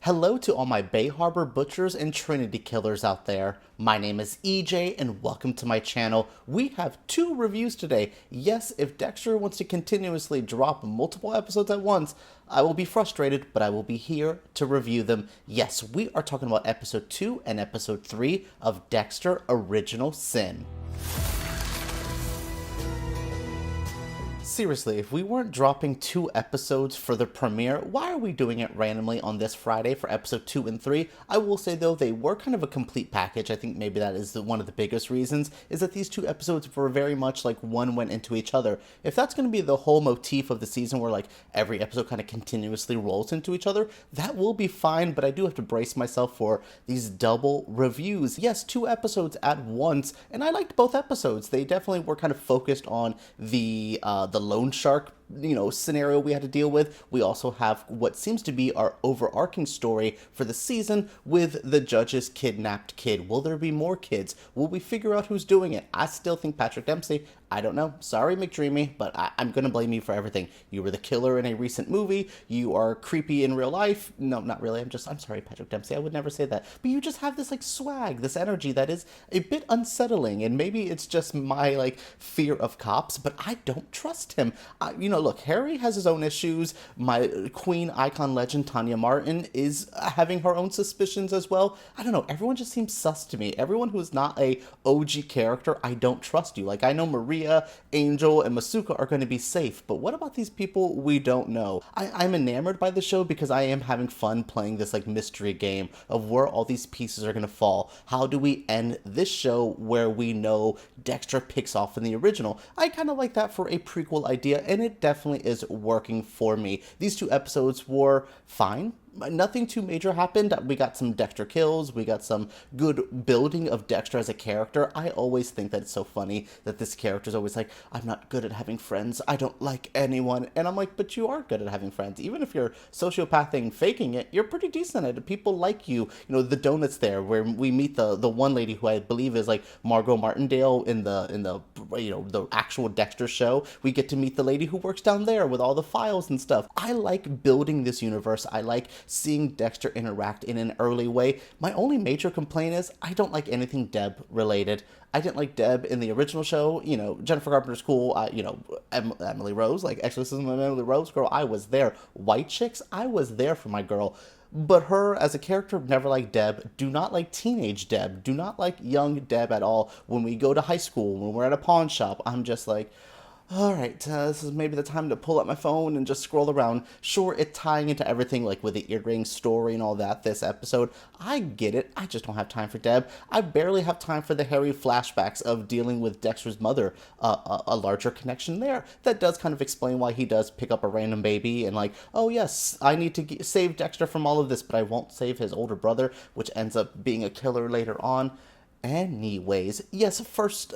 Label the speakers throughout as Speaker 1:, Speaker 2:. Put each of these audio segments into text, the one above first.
Speaker 1: Hello to all my Bay Harbor butchers and Trinity killers out there. My name is EJ and welcome to my channel. We have two reviews today. Yes, if Dexter wants to continuously drop multiple episodes at once, I will be frustrated, but I will be here to review them. Yes, we are talking about episode 2 and episode 3 of Dexter Original Sin. Seriously, if we weren't dropping 2 episodes for the premiere, why are we doing it randomly on this Friday for episode 2 and 3? I will say, though, they were kind of a complete package. I think maybe that is one of the biggest reasons, is that these 2 episodes were very much like one went into each other. If that's going to be the whole motif of the season, where like every episode kind of continuously rolls into each other, that will be fine, but I do have to brace myself for these double reviews. Yes, 2 episodes at once, and I liked both episodes. They definitely were kind of focused on the loan shark, scenario we had to deal with. We also have what seems to be our overarching story for the season with the judge's kidnapped kid. Will there be more kids? Will we figure out who's doing it? I still think Patrick Dempsey. I don't know. Sorry, McDreamy, but I'm going to blame you for everything. You were the killer in a recent movie. You are creepy in real life. No, not really. I'm sorry, Patrick Dempsey. I would never say that. But you just have this swag, this energy that is a bit unsettling. And maybe it's just my fear of cops, but I don't trust him. Look, Harry has his own issues. My queen icon legend, Tanya Martin, is having her own suspicions as well. I don't know. Everyone just seems sus to me. Everyone who is not a OG character, I don't trust you. I know Maria, Angel, and Masuka are going to be safe, but what about these people we don't know? I'm enamored by the show because I am having fun playing this mystery game of where all these pieces are going to fall. How do we end this show where we know Dexter picks off in the original? I kind of like that for a prequel idea, and it definitely is working for me. These 2 episodes were fine. Nothing too major happened. We got some Dexter kills. We got some good building of Dexter as a character. I always think that it's so funny that this character is always like, I'm not good at having friends. I don't like anyone. And I'm like, but you are good at having friends. Even if you're sociopathic faking it, you're pretty decent at it. People like you. The donuts there where we meet the one lady who I believe is Margot Martindale in the actual Dexter show. We get to meet the lady who works down there with all the files and stuff. I like building this universe. I like seeing Dexter interact in an early way. My only major complaint is I don't like anything Deb related. I didn't like Deb in the original show. Jennifer Carpenter's cool. Emily Rose, Exorcism of Emily Rose, girl, I was there. White Chicks, I was there for my girl. But her as a character, never liked Deb. Do not like teenage Deb. Do not like young Deb at all. When we go to high school, when we're at a pawn shop, I'm just like, all right, this is maybe the time to pull out my phone and just scroll around. Sure, it's tying into everything, with the earring story and all that this episode. I get it. I just don't have time for Deb. I barely have time for the Harry flashbacks of dealing with Dexter's mother. A larger connection there. That does kind of explain why he does pick up a random baby and oh yes, I need to save Dexter from all of this, but I won't save his older brother, which ends up being a killer later on. Anyways, yes,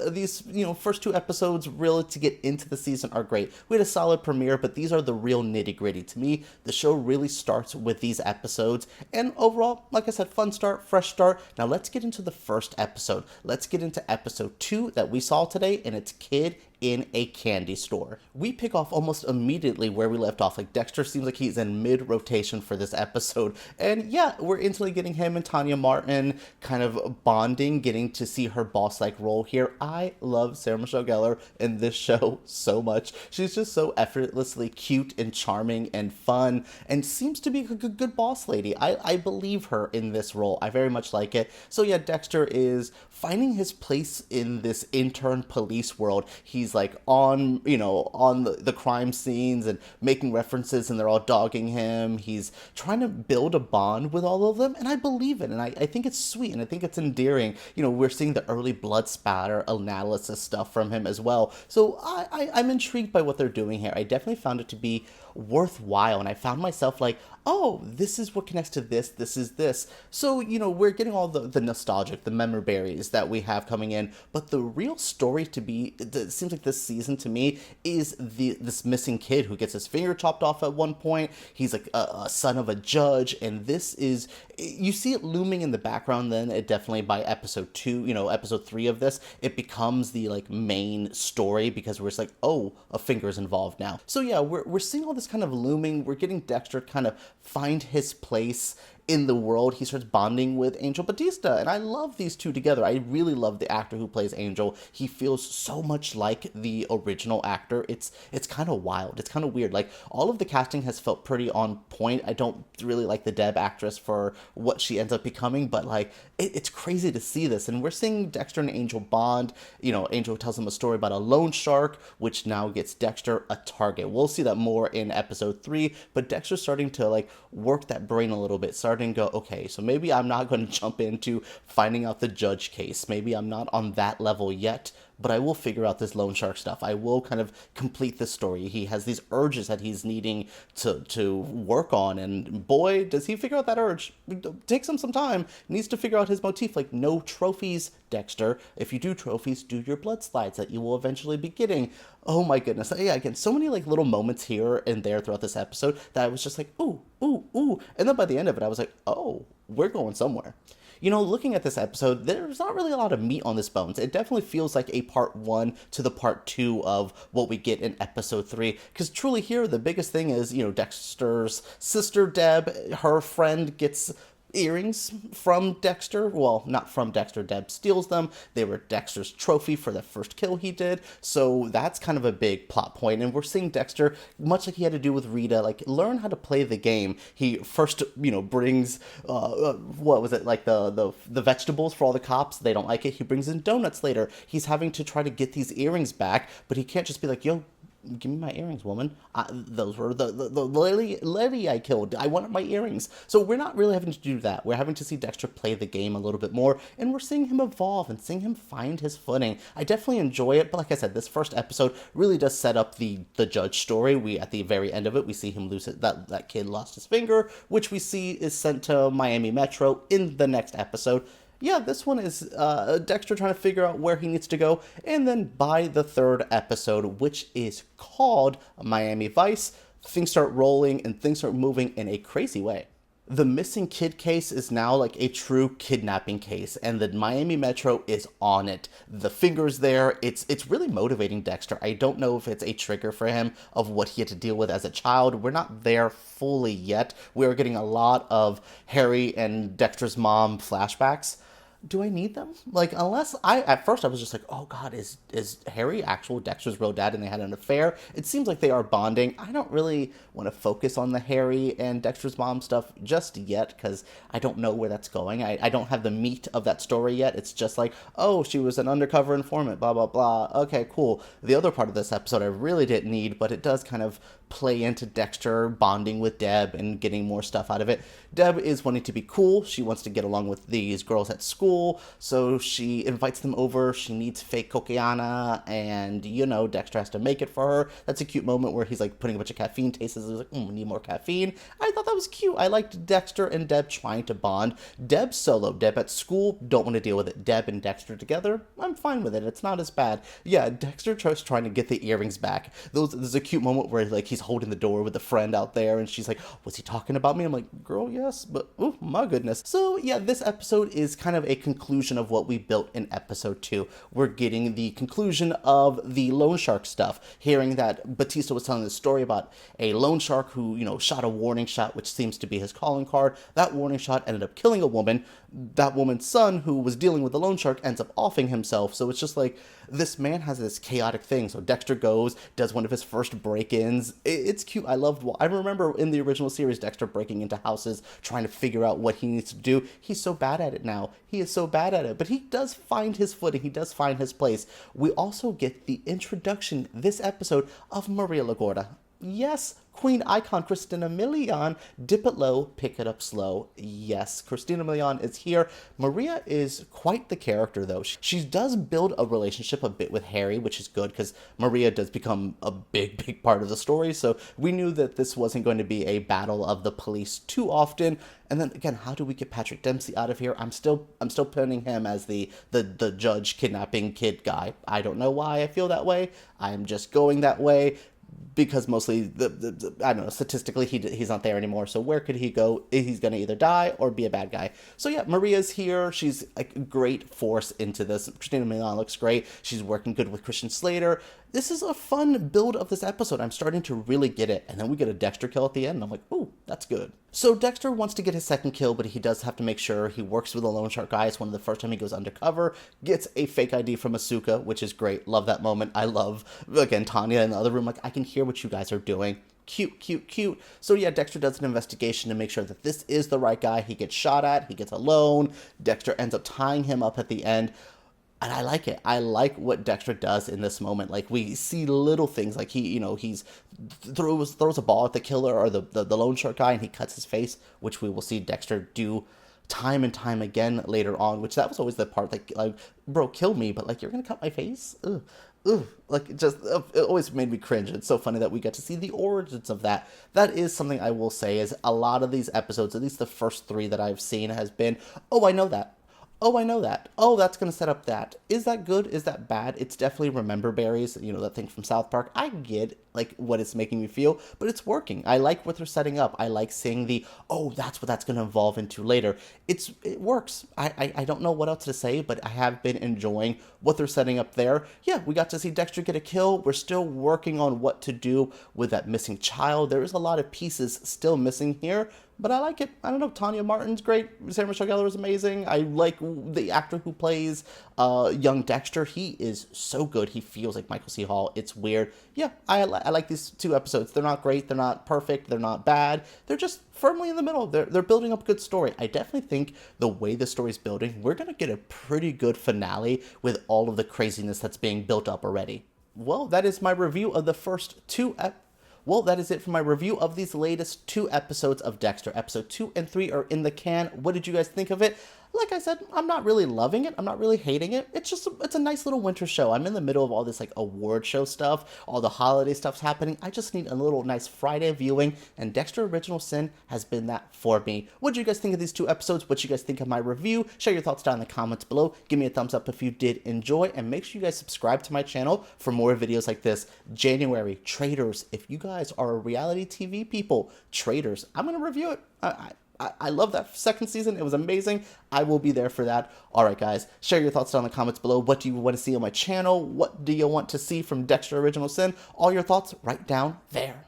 Speaker 1: these 2 episodes really to get into the season are great. We had a solid premiere, but these are the real nitty-gritty. To me, the show really starts with these episodes, and overall, like I said, fun start, fresh start. Now let's get into the first episode. Let's get into episode 2 that we saw today, and it's Kid in a Candy Store. We pick off almost immediately where we left off. Dexter seems like he's in mid-rotation for this episode. And yeah, we're instantly getting him and Tanya Martin kind of bonding, getting to see her boss-like role here. I love Sarah Michelle Gellar in this show so much. She's just so effortlessly cute and charming and fun and seems to be a good boss lady. I believe her in this role. I very much like it. So yeah, Dexter is finding his place in this intern police world. He's on the crime scenes and making references, and they're all dogging him. He's trying to build a bond with all of them, and I believe it, and I think it's sweet, and I think it's endearing. We're seeing the early blood spatter analysis stuff from him as well, so I'm intrigued by what they're doing here. I definitely found it to be worthwhile, and I found myself oh, this is what connects to this is this. So, we're getting all the nostalgic, the memory berries that we have coming in, but the real story it seems like this season to me is this missing kid who gets his finger chopped off at one point. He's a son of a judge, and this is, you see it looming in the background. Then it definitely by episode 2, episode 3 of this, it becomes the main story, because we're just oh, a finger's involved now. So yeah, we're seeing all this kind of looming. We're getting Dexter kind of find his place in the world, he starts bonding with Angel Batista. And I love these two together. I really love the actor who plays Angel. He feels so much like the original actor. It's kind of wild. It's kind of weird. Like, all of the casting has felt pretty on point. I don't really like the Deb actress for what she ends up becoming, but like, it's crazy to see this. And we're seeing Dexter and Angel bond. You know, Angel tells him a story about a loan shark, which now gets Dexter a target. We'll see that more in episode 3, but Dexter's starting to like work that brain a little bit, starting to go, okay, so maybe I'm not going to jump into finding out the judge case. Maybe I'm not on that level yet, but I will figure out this loan shark stuff. I will kind of complete this story. He has these urges that he's needing to work on, and boy, does he figure out that urge. It takes him some time. He needs to figure out his motif. Like, no trophies, Dexter. If you do trophies, do your blood slides that you will eventually be getting. Oh my goodness. Yeah, again, so many like little moments here and there throughout this episode that I was just like, ooh, ooh, ooh. And then by the end of it, I was like, oh, we're going somewhere. You know, looking at this episode, there's not really a lot of meat on this bones. It definitely feels like a part 1 to the part 2 of what we get in episode 3. Because truly here, the biggest thing is, you know, Dexter's sister, Deb, her friend gets earrings from Dexter. Well, not from Dexter. Deb steals them. They were Dexter's trophy for the first kill he did. So that's kind of a big plot point. And we're seeing Dexter, much like he had to do with Rita, like learn how to play the game. He first, you know, brings, what was it, like the vegetables for all the cops. They don't like it. He brings in donuts later. He's having to try to get these earrings back, but he can't just be like, yo, give me my earrings, woman. Those were the lady I killed. I wanted my earrings. So we're not really having to do that. We're having to see Dexter play the game a little bit more, and we're seeing him evolve and seeing him find his footing. I definitely enjoy it, but like I said, this first episode really does set up the judge story. We, at the very end of it, we see him lose it. That kid lost his finger, which we see is sent to Miami Metro in the next episode. Yeah, this one is Dexter trying to figure out where he needs to go. And then by the third episode, which is called Miami Vice, things start rolling and things start moving in a crazy way. The missing kid case is now like a true kidnapping case, and the Miami Metro is on it. The finger's there. It's really motivating Dexter. I don't know if it's a trigger for him of what he had to deal with as a child. We're not there fully yet. We're getting a lot of Harry and Dexter's mom flashbacks. Do I need them? Like, unless at first I was just like, oh God, is Harry actual Dexter's real dad and they had an affair? It seems like they are bonding. I don't really want to focus on the Harry and Dexter's mom stuff just yet, because I don't know where that's going. I don't have the meat of that story yet. It's just like, oh, she was an undercover informant, blah, blah, blah. Okay, cool. The other part of this episode I really didn't need, but it does kind of play into Dexter bonding with Deb and getting more stuff out of it. Deb is wanting to be cool. She wants to get along with these girls at school, so she invites them over. She needs fake cocaine, and, you know, Dexter has to make it for her. That's a cute moment where he's, like, putting a bunch of caffeine tastes. He's like, we need more caffeine. I thought that was cute. I liked Dexter and Deb trying to bond. Deb solo. Deb at school, don't want to deal with it. Deb and Dexter together, I'm fine with it. It's not as bad. Yeah, Dexter trying to get the earrings back. There's a cute moment where, like, he's holding the door with a friend out there, and she's like, was he talking about me? I'm like, girl, yes, but oh my goodness. So yeah, this episode is kind of a conclusion of what we built in episode 2. We're getting the conclusion of the loan shark stuff, hearing that Batista was telling the story about a loan shark who, you know, shot a warning shot, which seems to be his calling card. That warning shot ended up killing a woman. That woman's son, who was dealing with the loan shark, ends up offing himself. So it's just like, this man has this chaotic thing. So Dexter goes, does one of his first break-ins. It's cute. I remember in the original series, Dexter breaking into houses, trying to figure out what he needs to do. He's so bad at it now. He is so bad at it. But he does find his footing. He does find his place. We also get the introduction this episode of Maria LaGuerta. Yes, Queen icon Christina Milian, dip it low, pick it up slow. Yes, Christina Milian is here. Maria is quite the character, though. She does build a relationship a bit with Harry, which is good, because Maria does become a big part of the story, so we knew that this wasn't going to be a battle of the police too often. And then, again, how do we get Patrick Dempsey out of here? I'm still pinning him as the judge kidnapping kid guy. I don't know why I feel that way. I'm just going that way, because mostly, I don't know, statistically, he's not there anymore. So where could he go? He's going to either die or be a bad guy. So yeah, Maria's here. She's a great force into this. Christina Milian looks great. She's working good with Christian Slater. This is a fun build of this episode. I'm starting to really get it. And then we get a Dexter kill at the end. And I'm like, ooh, That's good. So Dexter wants to get his second kill, but he does have to make sure he works with the loan shark guy. It's one of the first time he goes undercover, gets a fake ID from Masuka, which is great. Love that moment. I love, again, Tanya in the other room. Like, I can hear what you guys are doing. Cute, cute, cute. So yeah, Dexter does an investigation to make sure that this is the right guy. He gets shot at. He gets a loan. Dexter ends up tying him up at the end. And I like it. I like what Dexter does in this moment. Like, we see little things, like he's throws a ball at the killer or the loan shark guy, and he cuts his face, which we will see Dexter do time and time again later on, which that was always the part, like bro, kill me, but like, you're gonna cut my face? Ugh. Ugh, like, it always made me cringe. It's so funny that we get to see the origins of that. That is something I will say, is a lot of these episodes, at least the first 3 that I've seen, has been, oh, I know that. Oh, I know that. Oh, that's going to set up that. Is that good? Is that bad? It's definitely remember berries, that thing from South Park. I get, like, what it's making me feel, but it's working. I like what they're setting up. I like seeing that's what that's going to evolve into later. It works. I don't know what else to say, but I have been enjoying what they're setting up there. Yeah, we got to see Dexter get a kill. We're still working on what to do with that missing child. There is a lot of pieces still missing here, but I like it. I don't know. Tanya Martin's great. Sarah Michelle Gellar is amazing. I like the actor who plays young Dexter. He is so good. He feels like Michael C. Hall. It's weird. Yeah, I like these 2 episodes. They're not great. They're not perfect. They're not bad. They're just firmly in the middle. They're building up a good story. I definitely think the way the story's building, we're going to get a pretty good finale with all of the craziness that's being built up already. Well, that is my review of the first 2 Well, that is it for my review of these latest 2 episodes of Dexter. Episode 2 and 3 are in the can. What did you guys think of it? Like I said, I'm not really loving it. I'm not really hating it. It's a nice little winter show. I'm in the middle of all this, like, award show stuff. All the holiday stuff's happening. I just need a little nice Friday viewing, and Dexter Original Sin has been that for me. What did you guys think of these 2 episodes? What did you guys think of my review? Share your thoughts down in the comments below. Give me a thumbs up if you did enjoy, and make sure you guys subscribe to my channel for more videos like this. January, Traitors. If you guys are reality TV people, Traitors, I'm going to review it. I love that second season. It was amazing. I will be there for that. All right, guys, share your thoughts down in the comments below. What do you want to see on my channel? What do you want to see from Dexter Original Sin? All your thoughts right down there.